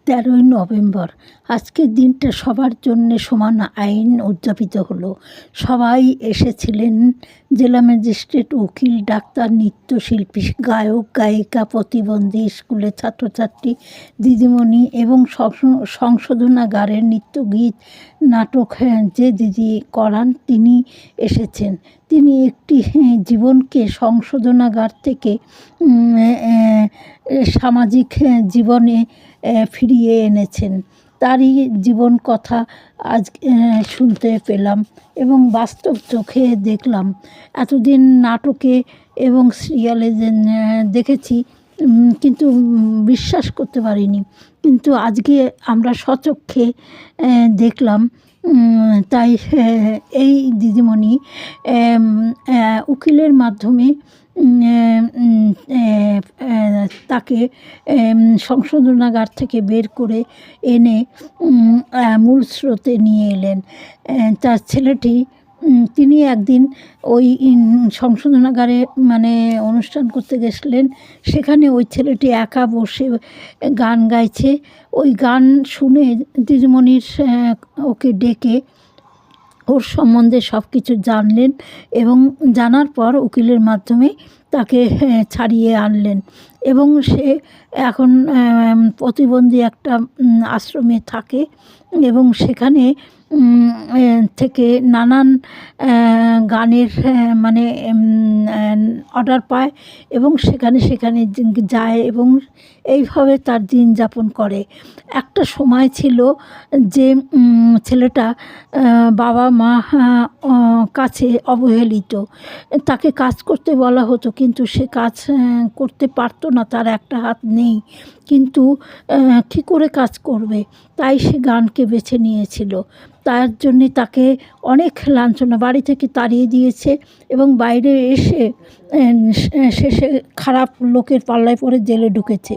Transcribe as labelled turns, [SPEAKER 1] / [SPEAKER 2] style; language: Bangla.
[SPEAKER 1] 13ই নভেম্বর আজকের দিনটা সবার জন্য সমান আইন উদযাপিত হলো। সবাই এসেছিলেন, জেলা ম্যাজিস্ট্রেট, উকিল, ডাক্তার, নৃত্যশিল্পী, গায়ক, গায়িকা, প্রতিবন্ধী, স্কুলের ছাত্রছাত্রী, দিদিমণি এবং সংশোধনাগারের নৃত্যগীত নাটক যে দিদি করান তিনি এসেছেন। তিনি একটি জীবনকে সংশোধনাগার থেকে সামাজিক জীবনে ফিরিয়ে এনেছেন। তারই জীবন কথা আজ শুনতে পেলাম এবং বাস্তব চোখে দেখলাম। এতদিন নাটকে এবং সিরিয়ালে দেখেছি, কিন্তু বিশ্বাস করতে পারিনি, কিন্তু আজকে আমরা স্বচক্ষে দেখলাম। তাই এই দিদিমণি উকিলের মাধ্যমে তাকে সংশোধনাগার থেকে বের করে এনে মূল স্রোতে নিয়ে এলেন। তার ছেলেটি, তিনি একদিন ওই সংশোধনাগারে অনুষ্ঠান করতে গেছিলেন। সেখানে ওই ছেলেটি একা বসে গান গাইছে। ওই গান শুনে দিদিমণির ওকে ডেকে ওর সম্বন্ধে সব কিছু জানলেন এবং জানার পর উকিলের মাধ্যমে তাকে ছাড়িয়ে আনলেন এবং সে এখন প্রতিবন্ধী একটা আশ্রমে থাকে এবং সেখানে থেকে নানান গানের অর্ডার পায় এবং সেখানে যায় এবং এইভাবে তার দিন যাপন করে। একটা সময় ছিল যে ছেলেটা বাবা মা কাছে অবহেলিত। তাকে কাজ করতে বলা হতো, কিন্তু সে কাজ করতে পারতো না, তার একটা হাত নেই, কিন্তু কী করে কাজ করবে, তাই সে গানকে বেছে নিয়েছিল। তার জন্যে তাকে অনেক লাঞ্ছনা, বাড়ি থেকে তাড়িয়ে দিয়েছে এবং বাইরে এসে শেষে খারাপ লোকের পাল্লায় পড়ে জেলে ঢুকেছে।